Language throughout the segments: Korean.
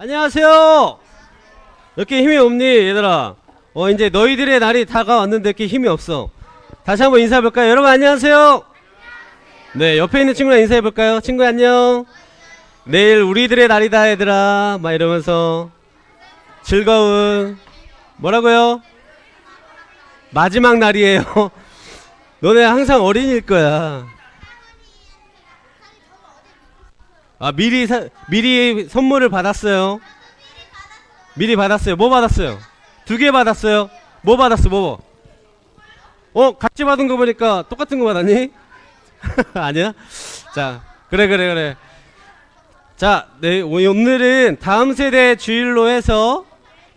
안녕하세요. 이렇게 힘이 없니 얘들아? 이제 너희들의 날이 다가왔는데 이렇게 힘이 없어. 다시 한번 인사해볼까요? 여러분 안녕하세요. 네, 옆에 있는 친구랑 인사해볼까요? 친구 안녕. 내일 우리들의 날이다 얘들아 막 이러면서 즐거운 뭐라고요? 마지막 날이에요. 너네 항상 어린이일 거야. 아, 미리 선물을 받았어요. 미리 받았어요. 뭐 받았어요? 2개 받았어요. 뭐 받았어? 뭐? 같이 받은 거 보니까 똑같은 거 받았니? 아니야? 자, 그래. 자, 네, 오늘은 다음 세대 주일로 해서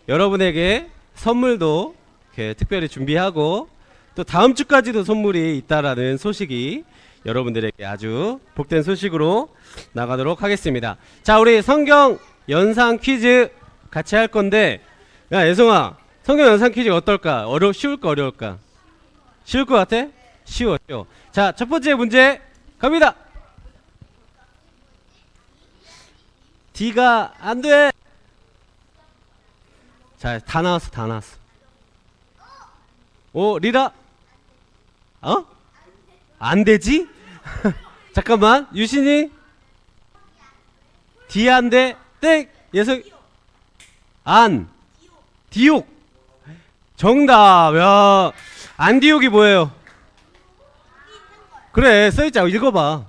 여러분에게 선물도 이렇게 특별히 준비하고 또 다음 주까지도 선물이 있다라는 소식이 여러분들에게 아주 복된 소식으로 나가도록 하겠습니다. 자, 우리 성경 연상 퀴즈 같이 할 건데, 야 예성아, 성경 연상 퀴즈 어떨까? 쉬울까 어려울까? 쉬울 것 같아? 쉬워. 자, 첫 번째 문제 갑니다. D가 안 돼. 자, 다 나왔어. 리라? 안 되지? 잠깐만, 유신이? D 안 돼? 땡! 예성, 디옥! 정답! 야, 안디옥이 뭐예요? 그래, 써있자. 읽어봐.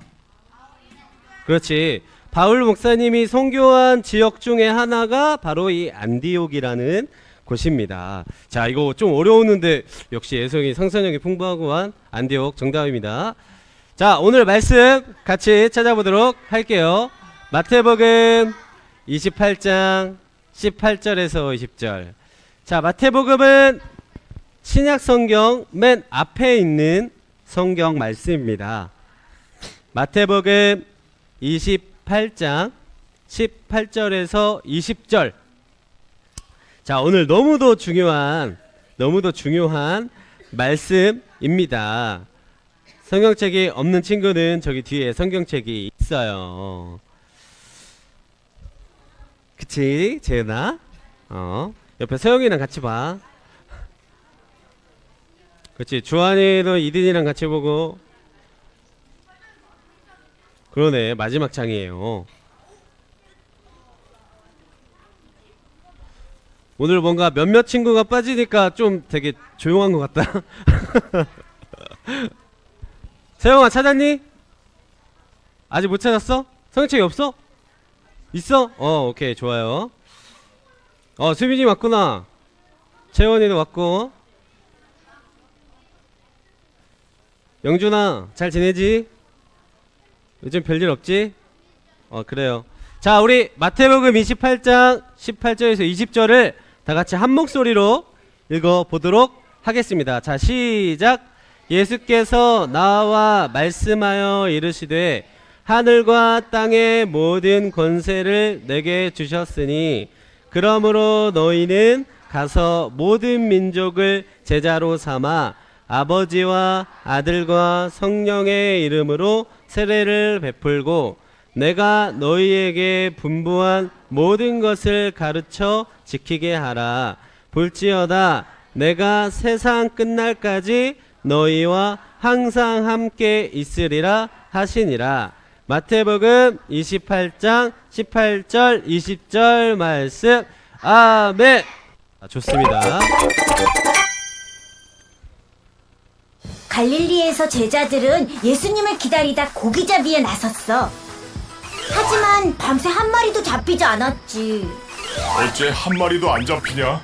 그렇지. 바울 목사님이 선교한 지역 중에 하나가 바로 이 안디옥이라는 곳입니다. 자, 이거 좀 어려웠는데 역시 예성이 상상력이 풍부하고한 안디옥 정답입니다. 자, 오늘 말씀 같이 찾아보도록 할게요. 마태복음 28장 18절에서 20절. 자, 마태복음은 신약 성경 맨 앞에 있는 성경 말씀입니다. 마태복음 28장 18절에서 20절. 자, 오늘 너무도 중요한 말씀입니다. 성경책이 없는 친구는 저기 뒤에 성경책이 있어요. 그치, 재은아? 옆에 서영이랑 같이 봐. 그렇지, 주한이도 이든이랑 같이 보고. 그러네, 마지막 장이에요. 오늘 뭔가 몇몇 친구가 빠지니까 좀 되게 조용한 것 같다. 세영아, 찾았니? 아직 못 찾았어? 성경책이 없어? 있어? 오케이, 좋아요. 수빈이 왔구나. 채원이도 왔고. 영준아, 잘 지내지? 요즘 별일 없지? 그래요. 자, 우리 마태복음 28장 18절에서 20절을 다같이 한 목소리로 읽어보도록 하겠습니다. 자, 시작. 예수께서 나와 말씀하여 이르시되 하늘과 땅의 모든 권세를 내게 주셨으니 그러므로 너희는 가서 모든 민족을 제자로 삼아 아버지와 아들과 성령의 이름으로 세례를 베풀고 내가 너희에게 분부한 모든 것을 가르쳐 지키게 하라. 볼지어다 내가 세상 끝날까지 너희와 항상 함께 있으리라 하시니라. 마태복음 28장 18절 20절 말씀. 아멘. 좋습니다. 갈릴리에서 제자들은 예수님을 기다리다 고기잡이에 나섰어. 하지만 밤새 한 마리도 잡히지 않았지. 어째 한 마리도 안 잡히냐?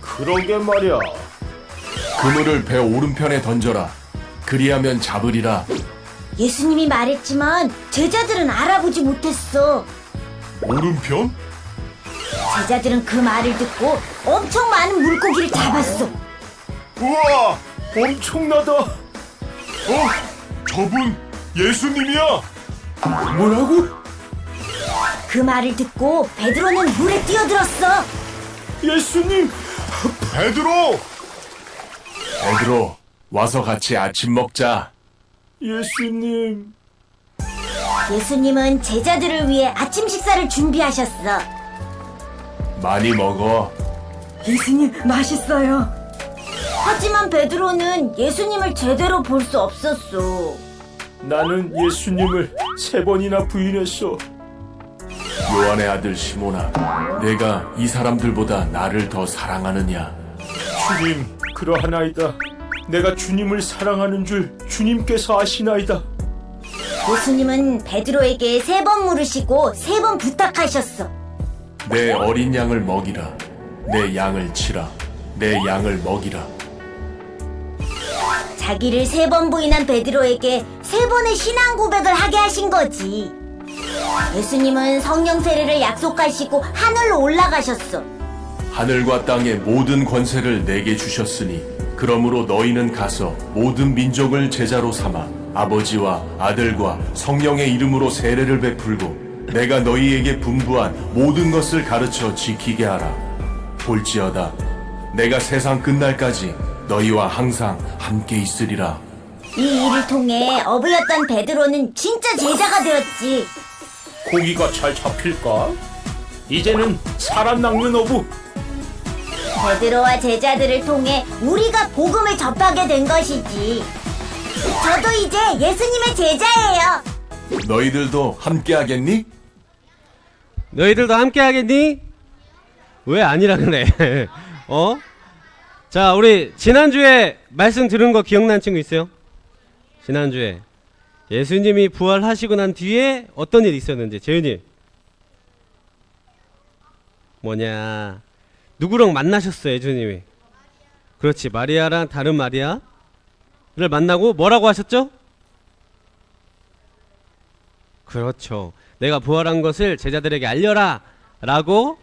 그러게 말이야. 그물을 배 오른편에 던져라. 그리하면 잡으리라. 예수님이 말했지만 제자들은 알아보지 못했어. 오른편? 제자들은 그 말을 듣고 엄청 많은 물고기를 잡았어. 우와! 엄청나다! 저분 예수님이야! 뭐라고? 그 말을 듣고 베드로는 물에 뛰어들었어. 예수님! 베드로! 베드로, 와서 같이 아침 먹자. 예수님! 예수님은 제자들을 위해 아침 식사를 준비하셨어. 많이 먹어. 예수님, 맛있어요. 하지만 베드로는 예수님을 제대로 볼 수 없었어. 나는 예수님을 3번이나 부인했어. 요한의 아들 시몬아, 내가 이 사람들보다 나를 더 사랑하느냐? 주님, 그러하나이다. 내가 주님을 사랑하는 줄 주님께서 아시나이다. 예수님은 베드로에게 3번 물으시고 3번 부탁하셨어. 내 어린 양을 먹이라. 내 양을 치라. 내 양을 먹이라. 자기를 3번 부인한 베드로에게 3번의 신앙 고백을 하게 하신 거지. 예수님은 성령 세례를 약속하시고 하늘로 올라가셨어. 하늘과 땅의 모든 권세를 내게 주셨으니 그러므로 너희는 가서 모든 민족을 제자로 삼아 아버지와 아들과 성령의 이름으로 세례를 베풀고 내가 너희에게 분부한 모든 것을 가르쳐 지키게 하라. 볼지어다 내가 세상 끝날까지 너희와 항상 함께 있으리라. 이 일을 통해 어부였던 베드로는 진짜 제자가 되었지. 고기가 잘 잡힐까? 이제는 사람 낚는 어부. 베드로와 제자들을 통해 우리가 복음을 접하게 된 것이지. 저도 이제 예수님의 제자예요. 너희들도 함께 하겠니? 너희들도 함께 하겠니? 왜 아니라 그래? 어? 자, 우리 지난주에 말씀 들은 거 기억나는 친구 있어요? 지난주에 예수님이 부활하시고 난 뒤에 어떤 일이 있었는지. 재윤이 뭐냐, 누구랑 만나셨어요? 예수님이. 그렇지, 마리아랑 다른 마리아를 만나고 뭐라고 하셨죠? 그렇죠, 내가 부활한 것을 제자들에게 알려라 라고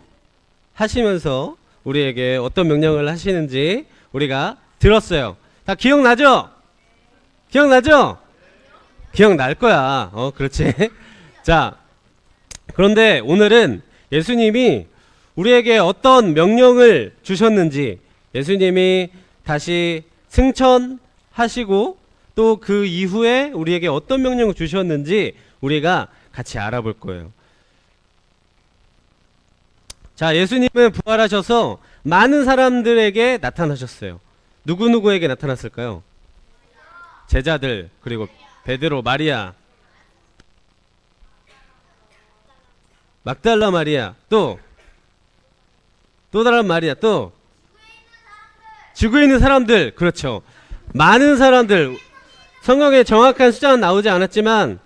하시면서 우리에게 어떤 명령을 하시는지 우리가 들었어요. 다 기억나죠? 기억나죠? 기억날 거야. 그렇지. 자, 그런데 오늘은 예수님이 우리에게 어떤 명령을 주셨는지, 예수님이 다시 승천하시고 또 그 이후에 우리에게 어떤 명령을 주셨는지 우리가 같이 알아볼 거예요. 자, 예수님은 부활하셔서 많은 사람들에게 나타나셨어요. 누구누구에게 나타났을까요? 제자들, 그리고 베드로, 마리아, 막달라 마리아, 또 다른 마리아, 또 지구에 있는 사람들. 그렇죠, 많은 사람들. 성경에 정확한 숫자는 나오지 않았지만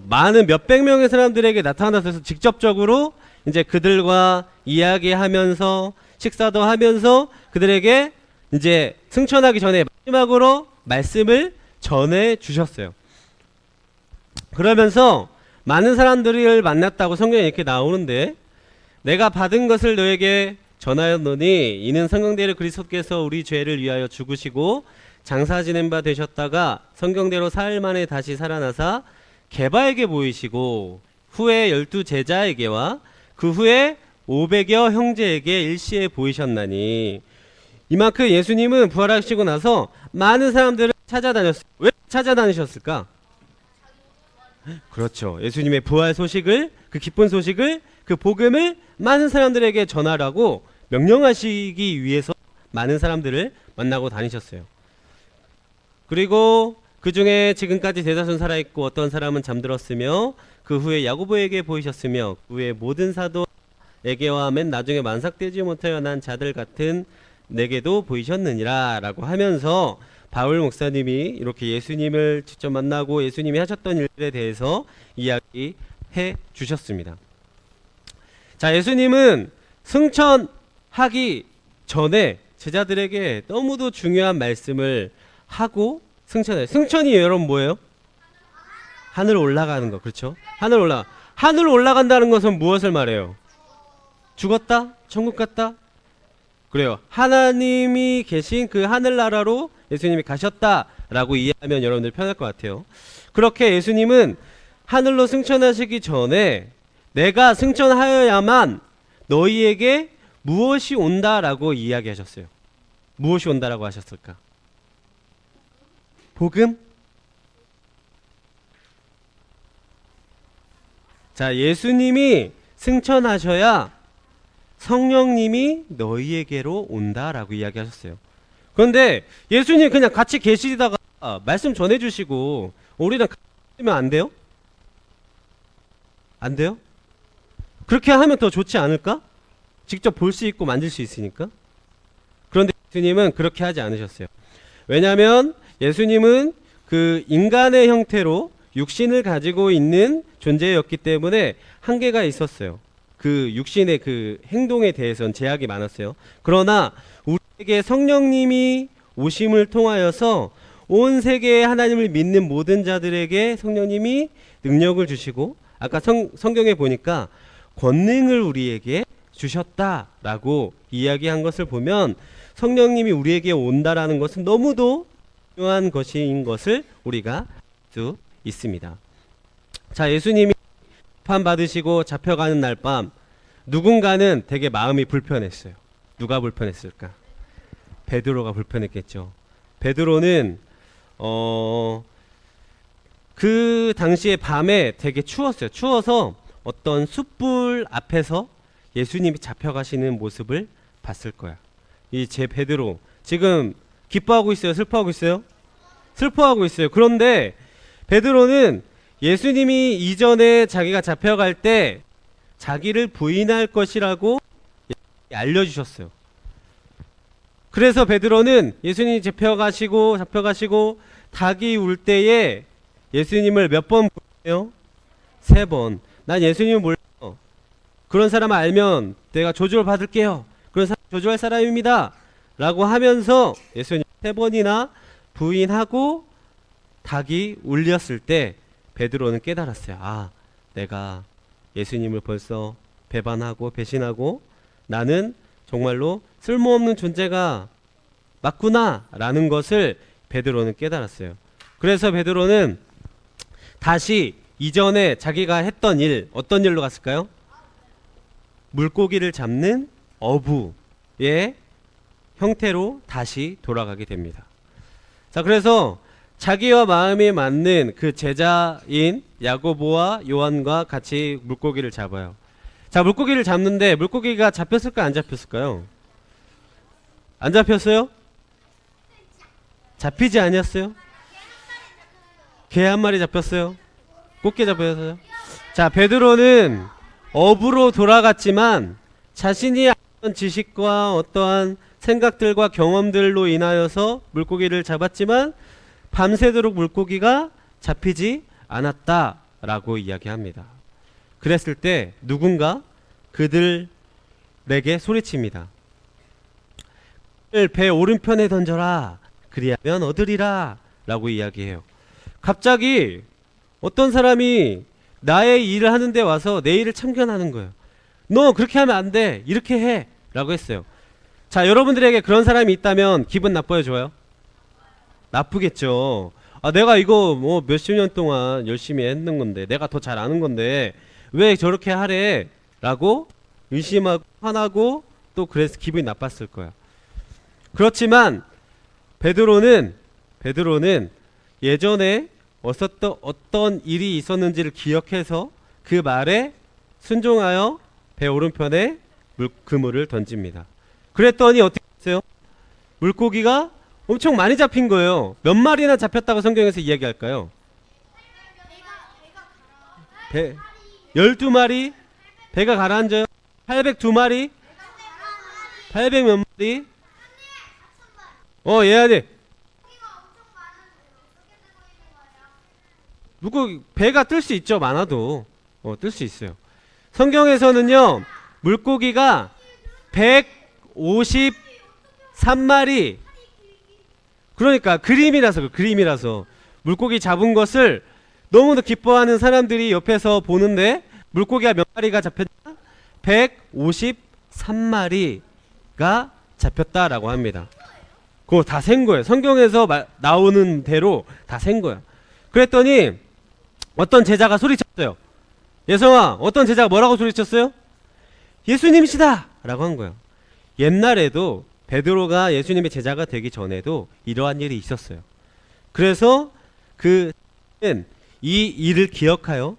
많은 몇백 명의 사람들에게 나타나셔서 직접적으로 이제 그들과 이야기하면서 식사도 하면서 그들에게 이제 승천하기 전에 마지막으로 말씀을 전해 주셨어요. 그러면서 많은 사람들을 만났다고 성경에 이렇게 나오는데, 내가 받은 것을 너에게 전하였노니 이는 성경대로 그리스도께서 우리 죄를 위하여 죽으시고 장사 지낸 바 되셨다가 성경대로 사흘 만에 다시 살아나사 게바에게 보이시고 후에 12 제자에게와 그 후에 500여 형제에게 일시에 보이셨나니. 이만큼 예수님은 부활하시고 나서 많은 사람들을 찾아다녔어요. 왜 찾아다니셨을까? 그렇죠, 예수님의 부활 소식을, 그 기쁜 소식을, 그 복음을 많은 사람들에게 전하라고 명령하시기 위해서 많은 사람들을 만나고 다니셨어요. 그리고 그 중에 지금까지 대다수는 살아있고 어떤 사람은 잠들었으며 그 후에 야고보에게 보이셨으며 그 후에 모든 사도에게와 맨 나중에 만삭되지 못하여 난 자들 같은 내게도 보이셨느니라 라고 하면서 바울 목사님이 이렇게 예수님을 직접 만나고 예수님이 하셨던 일들에 대해서 이야기해 주셨습니다. 자, 예수님은 승천하기 전에 제자들에게 너무도 중요한 말씀을 하고 승천해요. 승천이 여러분 뭐예요? 하늘 올라가는 거. 그렇죠? 하늘 올라간다는 것은 무엇을 말해요? 죽었다? 천국 갔다? 그래요. 하나님이 계신 그 하늘나라로 예수님이 가셨다라고 이해하면 여러분들 편할 것 같아요. 그렇게 예수님은 하늘로 승천하시기 전에 내가 승천하여야만 너희에게 무엇이 온다라고 이야기하셨어요. 무엇이 온다라고 하셨을까? 복음? 자, 예수님이 승천하셔야 성령님이 너희에게로 온다라고 이야기하셨어요. 그런데 예수님 그냥 같이 계시다가 말씀 전해주시고 우리랑 같이 있으면 안 돼요? 안 돼요? 그렇게 하면 더 좋지 않을까? 직접 볼 수 있고 만질 수 있으니까. 그런데 예수님은 그렇게 하지 않으셨어요. 왜냐하면 예수님은 그 인간의 형태로 육신을 가지고 있는 존재였기 때문에 한계가 있었어요. 그 육신의 그 행동에 대해서는 제약이 많았어요. 그러나 우리에게 성령님이 오심을 통하여서 온 세계에 하나님을 믿는 모든 자들에게 성령님이 능력을 주시고, 아까 성경에 보니까 권능을 우리에게 주셨다라고 이야기한 것을 보면 성령님이 우리에게 온다라는 것은 너무도 중요한 것인 것을 우리가 알 수 있습니다. 자, 예수님이 판 받으시고 잡혀가는 날 밤 누군가는 되게 마음이 불편했어요. 누가 불편했을까? 베드로가 불편했겠죠. 베드로는 그 당시에 밤에 되게 추웠어요. 추워서 어떤 숯불 앞에서 예수님이 잡혀가시는 모습을 봤을 거야. 이 제 베드로 지금 기뻐하고 있어요? 슬퍼하고 있어요? 슬퍼하고 있어요. 그런데 베드로는 예수님이 이전에 자기가 잡혀갈 때 자기를 부인할 것이라고 알려주셨어요. 그래서 베드로는 예수님이 잡혀가시고 닭이 울 때에 예수님을 몇 번 부르세요? 3번. 난 예수님을 몰라요. 그런 사람 알면 내가 조주를 받을게요. 그런 사람 조주할 사람입니다. 라고 하면서 예수님 3번이나 부인하고 닭이 울렸을 때 베드로는 깨달았어요. 아, 내가 예수님을 벌써 배반하고 배신하고 나는 정말로 쓸모없는 존재가 맞구나 라는 것을 베드로는 깨달았어요. 그래서 베드로는 다시 이전에 자기가 했던 일, 어떤 일로 갔을까요? 물고기를 잡는 어부의 형태로 다시 돌아가게 됩니다. 자, 그래서 자기와 마음이 맞는 그 제자인 야고보와 요한과 같이 물고기를 잡아요. 자, 물고기를 잡는데 물고기가 잡혔을까요? 안 잡혔을까요? 안 잡혔어요? 잡히지 않았어요? 개 한 마리 잡혔어요? 꽃게 잡혔어요? 자, 베드로는 어부로 돌아갔지만 자신이 어떤 지식과 어떠한 생각들과 경험들로 인하여서 물고기를 잡았지만 밤새도록 물고기가 잡히지 않았다라고 이야기합니다. 그랬을 때 누군가 그들에게 소리칩니다. 배 오른편에 던져라. 그리하면 얻으리라. 라고 이야기해요. 갑자기 어떤 사람이 나의 일을 하는데 와서 내 일을 참견하는 거예요. 너 그렇게 하면 안 돼. 이렇게 해. 라고 했어요. 자, 여러분들에게 그런 사람이 있다면 기분 나빠요, 좋아요? 나쁘겠죠. 아, 내가 이거 뭐 몇십 년 동안 열심히 했는 건데, 내가 더 잘 아는 건데 왜 저렇게 하래? 라고 의심하고 화나고 또 그래서 기분이 나빴을 거야. 그렇지만 베드로는 예전에 어떤 일이 있었는지를 기억해서 그 말에 순종하여 배 오른편에 그물을 던집니다. 그랬더니 어떻게 했어요? 물고기가 엄청 많이 잡힌 거예요. 몇 마리나 잡혔다고 성경에서 이야기할까요? 12마리? 배가 가라앉아요? 802마리? 800 몇 마리? 얘한테 물고기 배가 뜰 수 있죠. 많아도 뜰 수 있어요. 성경에서는요 물고기가 153마리, 그러니까 그림이라서 물고기 잡은 것을 너무도 기뻐하는 사람들이 옆에서 보는데 물고기가 몇 마리가 잡혔냐? 153마리가 잡혔다라고 합니다. 그거 다 센 거예요. 성경에서 나오는 대로 다 센 거야. 그랬더니 어떤 제자가 소리쳤어요. 예성아, 어떤 제자가 뭐라고 소리쳤어요? 예수님이시다! 라고 한 거예요. 옛날에도 베드로가 예수님의 제자가 되기 전에도 이러한 일이 있었어요. 그래서 이 일을 기억하여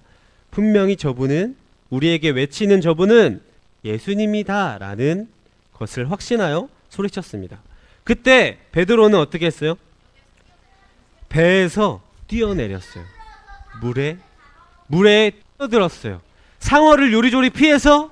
분명히 저분은, 우리에게 외치는 저분은 예수님이다 라는 것을 확신하여 소리쳤습니다. 그때 베드로는 어떻게 했어요? 배에서 뛰어내렸어요. 물에 뛰어들었어요. 상어를 요리조리 피해서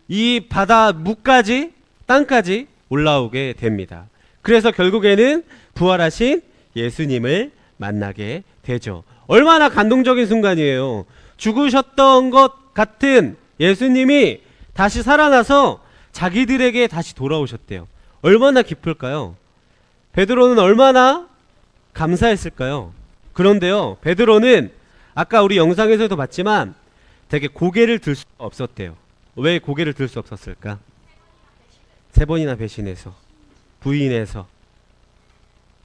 이 바다 무까지 땅까지 올라오게 됩니다. 그래서 결국에는 부활하신 예수님을 만나게 되죠. 얼마나 감동적인 순간이에요. 죽으셨던 것 같은 예수님이 다시 살아나서 자기들에게 다시 돌아오셨대요. 얼마나 기쁠까요? 베드로는 얼마나 감사했을까요? 그런데요, 베드로는 아까 우리 영상에서도 봤지만 되게 고개를 들 수가 없었대요. 왜 고개를 들 수 없었을까? 3번이나 배신해서, 부인해서,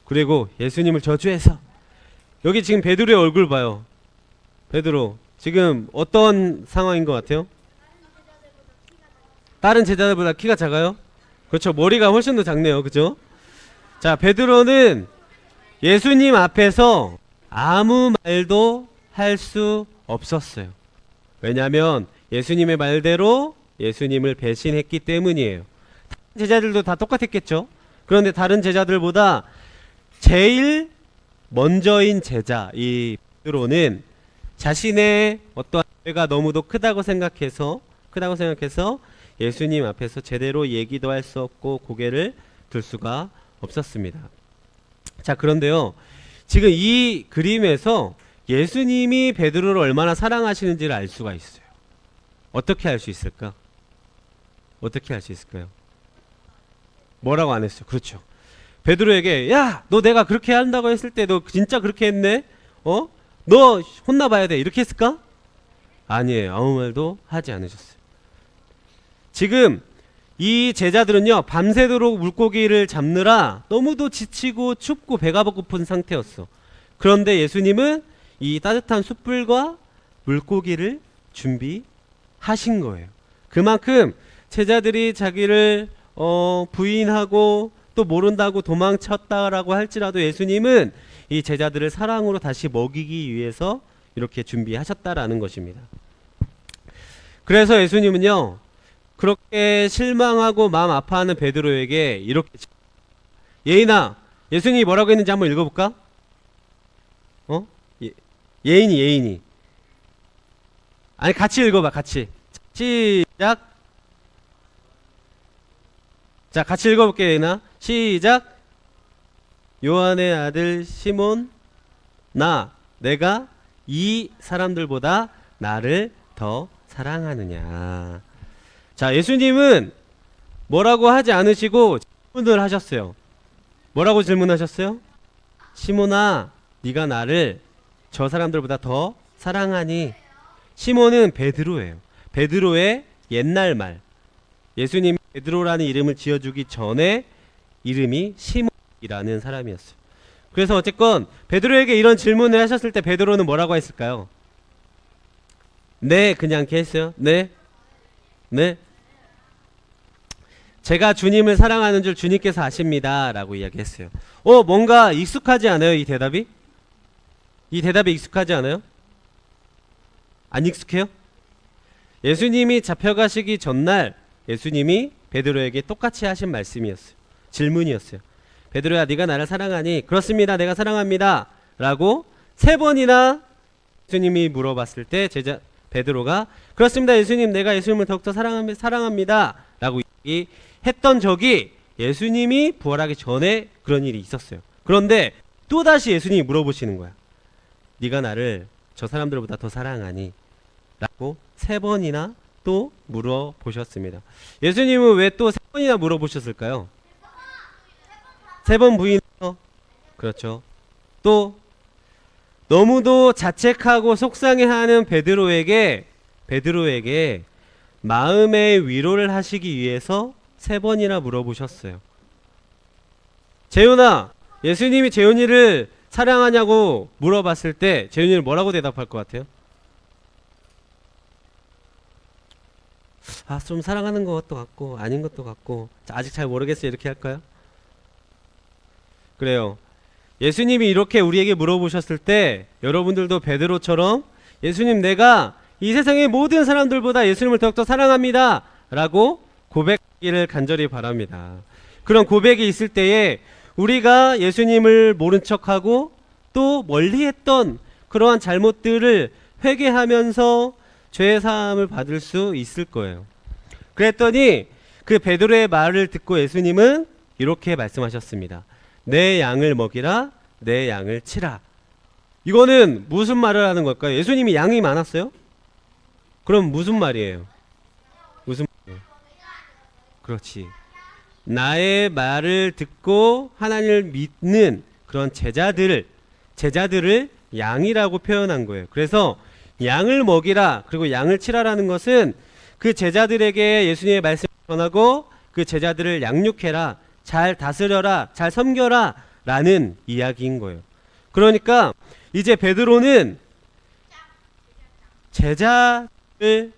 그리고 예수님을 저주해서. 여기 지금 베드로의 얼굴 봐요. 베드로 지금 어떤 상황인 것 같아요? 다른 제자들보다 키가 작아요? 그렇죠. 머리가 훨씬 더 작네요. 그죠? 자, 베드로는 예수님 앞에서 아무 말도 할 수 없었어요. 왜냐하면 예수님의 말대로 예수님을 배신했기 때문이에요. 제자들도 다 똑같았겠죠. 그런데 다른 제자들보다 제일 먼저인 제자 이 베드로는 자신의 어떠한 죄가 너무도 크다고 생각해서 예수님 앞에서 제대로 얘기도 할 수 없고 고개를 들 수가 없었습니다. 자, 그런데요, 지금 이 그림에서 예수님이 베드로를 얼마나 사랑하시는지를 알 수가 있어요. 어떻게 알 수 있을까? 어떻게 알 수 있을까요? 뭐라고 안 했어요? 그렇죠. 베드로에게 야, 너 내가 그렇게 한다고 했을 때 너 진짜 그렇게 했네? 너 혼나봐야 돼. 이렇게 했을까? 아니에요. 아무 말도 하지 않으셨어요. 지금 이 제자들은요, 밤새도록 물고기를 잡느라 너무도 지치고 춥고 배가 고픈 상태였어. 그런데 예수님은 이 따뜻한 숯불과 물고기를 준비하신 거예요. 그만큼 제자들이 자기를 부인하고 또 모른다고 도망쳤다라고 할지라도 예수님은 이 제자들을 사랑으로 다시 먹이기 위해서 이렇게 준비하셨다라는 것입니다. 그래서 예수님은요, 그렇게 실망하고 마음 아파하는 베드로에게 이렇게, 예인아, 예수님이 뭐라고 했는지 한번 읽어볼까? 예인이 아니, 같이 읽어봐. 같이 시작. 자, 같이 읽어볼게요. 예인아, 시작. 요한의 아들 시몬, 내가 이 사람들보다 나를 더 사랑하느냐. 자, 예수님은 뭐라고 하지 않으시고 질문을 하셨어요. 뭐라고 질문하셨어요? 시몬아, 네가 나를 저 사람들보다 더 사랑하니? 시몬은 베드로예요. 베드로의 옛날 말. 예수님이 베드로라는 이름을 지어주기 전에 이름이 시몬이라는 사람이었어요. 그래서 어쨌건 베드로에게 이런 질문을 하셨을 때 베드로는 뭐라고 했을까요? 네, 그냥 이렇게 했어요. 네. 제가 주님을 사랑하는 줄 주님께서 아십니다 라고 이야기했어요. 뭔가 익숙하지 않아요? 이 대답이? 이 대답이 익숙하지 않아요? 안 익숙해요? 예수님이 잡혀가시기 전날 예수님이 베드로에게 똑같이 하신 말씀이었어요. 질문이었어요. 베드로야, 네가 나를 사랑하니? 그렇습니다, 내가 사랑합니다 라고 3번이나 예수님이 물어봤을 때 베드로가 그렇습니다, 예수님, 내가 예수님을 더욱더 사랑합니다 라고 했던 적이 예수님이 부활하기 전에 그런 일이 있었어요. 그런데 또다시 예수님이 물어보시는 거야. 네가 나를 저 사람들보다 더 사랑하니? 라고 3번이나 또 물어보셨습니다. 예수님은 왜 또 3번이나 물어보셨을까요? 3번 부인해서? 그렇죠. 또 너무도 자책하고 속상해하는 베드로에게 마음의 위로를 하시기 위해서 3번이나 물어보셨어요. 재훈아, 예수님이 재훈이를 사랑하냐고 물어봤을 때 재훈이는 뭐라고 대답할 것 같아요? 좀 사랑하는 것도 같고 아닌 것도 같고 아직 잘 모르겠어요, 이렇게 할까요? 그래요. 예수님이 이렇게 우리에게 물어보셨을 때 여러분들도 베드로처럼 예수님, 내가 이 세상의 모든 사람들보다 예수님을 더욱더 사랑합니다 라고 고백하기를 간절히 바랍니다. 그런 고백이 있을 때에 우리가 예수님을 모른 척하고 또 멀리했던 그러한 잘못들을 회개하면서 죄 사함을 받을 수 있을 거예요. 그랬더니 그 베드로의 말을 듣고 예수님은 이렇게 말씀하셨습니다. 내 양을 먹이라, 내 양을 치라. 이거는 무슨 말을 하는 걸까요? 예수님이 양이 많았어요? 그럼 무슨 말이에요? 무슨 말이에요? 그렇지. 나의 말을 듣고 하나님을 믿는 그런 제자들을 양이라고 표현한 거예요. 그래서 양을 먹이라 그리고 양을 치라라는 것은 그 제자들에게 예수님의 말씀을 전하고 그 제자들을 양육해라, 잘 다스려라, 잘 섬겨라 라는 이야기인 거예요. 그러니까 이제 베드로는 제자를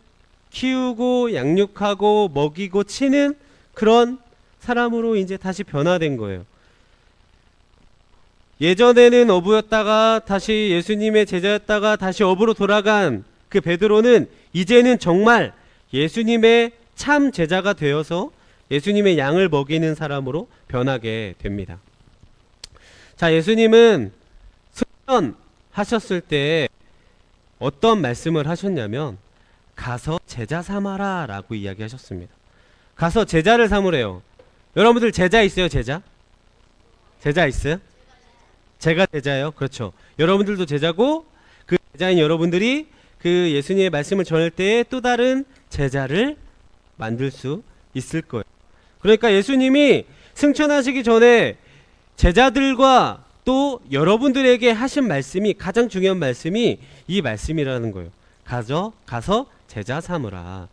키우고 양육하고 먹이고 치는 그런 사람으로 이제 다시 변화된 거예요. 예전에는 어부였다가 다시 예수님의 제자였다가 다시 어부로 돌아간 그 베드로는 이제는 정말 예수님의 참 제자가 되어서 예수님의 양을 먹이는 사람으로 변하게 됩니다. 자, 예수님은 승천하셨을 때 어떤 말씀을 하셨냐면 가서 제자 삼아라 라고 이야기하셨습니다. 가서 제자를 삼으래요. 여러분들 제자 있어요? 제자 있어요? 제가 제자예요. 그렇죠. 여러분들도 제자고 그 제자인 여러분들이 그 예수님의 말씀을 전할 때에 또 다른 제자를 만들 수 있을 거예요. 그러니까 예수님이 승천하시기 전에 제자들과 또 여러분들에게 하신 말씀이 가장 중요한 말씀이 이 말씀이라는 거예요. 가서 제자 삼으라.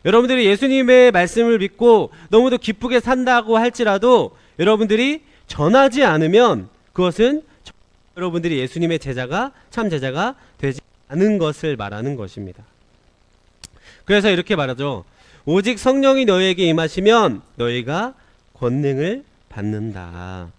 여러분들이 예수님의 말씀을 믿고 너무도 기쁘게 산다고 할지라도 여러분들이 전하지 않으면 그것은 여러분들이 예수님의 제자가 참 제자가 되지 않은 것을 말하는 것입니다. 그래서 이렇게 말하죠. 오직 성령이 너희에게 임하시면 너희가 권능을 받는다.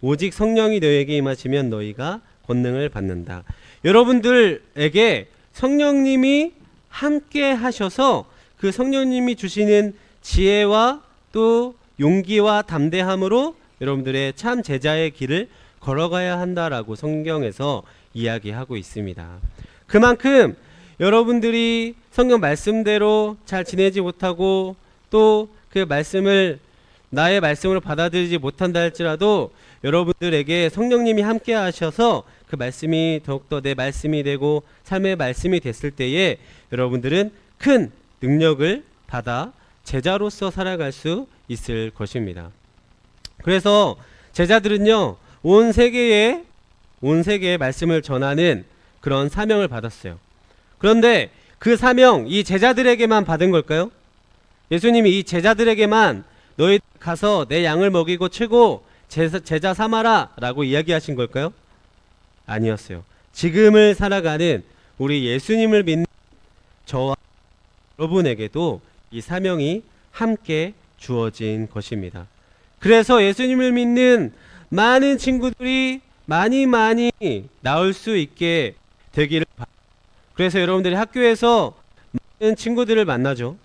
오직 성령이 너희에게 임하시면 너희가 권능을 받는다. 여러분들에게 성령님이 함께 하셔서 그 성령님이 주시는 지혜와 또 용기와 담대함으로 여러분들의 참 제자의 길을 걸어가야 한다라고 성경에서 이야기하고 있습니다. 그만큼 여러분들이 성경 말씀대로 잘 지내지 못하고 또 그 말씀을 나의 말씀으로 받아들이지 못한다 할지라도 여러분들에게 성령님이 함께 하셔서 그 말씀이 더욱더 내 말씀이 되고 삶의 말씀이 됐을 때에 여러분들은 큰 능력을 받아 제자로서 살아갈 수 있을 것입니다. 그래서 제자들은요 온 세계에 말씀을 전하는 그런 사명을 받았어요. 그런데 그 사명 이 제자들에게만 받은 걸까요? 예수님이 이 제자들에게만 너희 가서 내 양을 먹이고 치고 제자 삼아라 라고 이야기하신 걸까요? 아니었어요. 지금을 살아가는 우리 예수님을 믿는 저와 여러분에게도 이 사명이 함께 주어진 것입니다. 그래서 예수님을 믿는 많은 친구들이 많이 나올 수 있게 되기를 바랍니다. 그래서 여러분들이 학교에서 많은 친구들을 만나죠.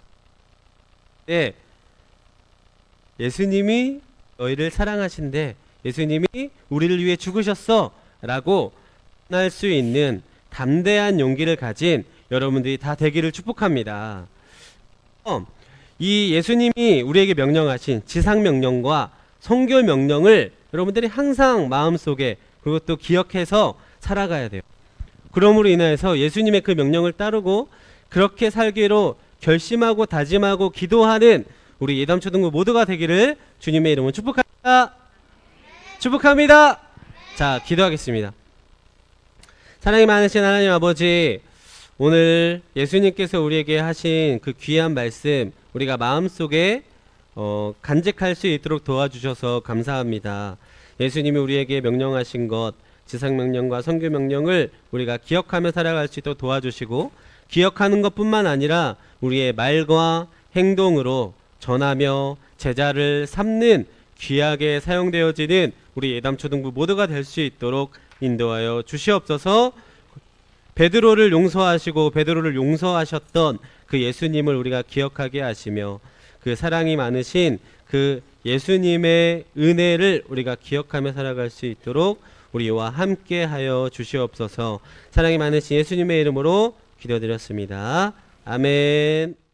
네, 예수님이 너희를 사랑하신대, 예수님이 우리를 위해 죽으셨어 라고 할 수 있는 담대한 용기를 가진 여러분들이 다 되기를 축복합니다. 이 예수님이 우리에게 명령하신 지상명령과 성결 명령을 여러분들이 항상 마음속에 그리고 또 기억해서 살아가야 돼요. 그러므로 인해서 예수님의 그 명령을 따르고 그렇게 살기로 결심하고 다짐하고 기도하는 우리 예담초등부 모두가 되기를 주님의 이름으로 축복합니다. 축복합니다. 자, 기도하겠습니다. 사랑이 많으신 하나님 아버지, 오늘 예수님께서 우리에게 하신 그 귀한 말씀 우리가 마음속에 간직할 수 있도록 도와주셔서 감사합니다. 예수님이 우리에게 명령하신 것, 지상명령과 성교명령을 우리가 기억하며 살아갈 수 있도록 도와주시고, 기억하는 것뿐만 아니라 우리의 말과 행동으로 전하며 제자를 삼는 귀하게 사용되어지는 우리 예담초등부 모두가 될 수 있도록 인도하여 주시옵소서. 베드로를 용서하시고 베드로를 용서하셨던 그 예수님을 우리가 기억하게 하시며 그 사랑이 많으신 그 예수님의 은혜를 우리가 기억하며 살아갈 수 있도록 우리와 함께 하여 주시옵소서. 사랑이 많으신 예수님의 이름으로 기도드렸습니다. 아멘.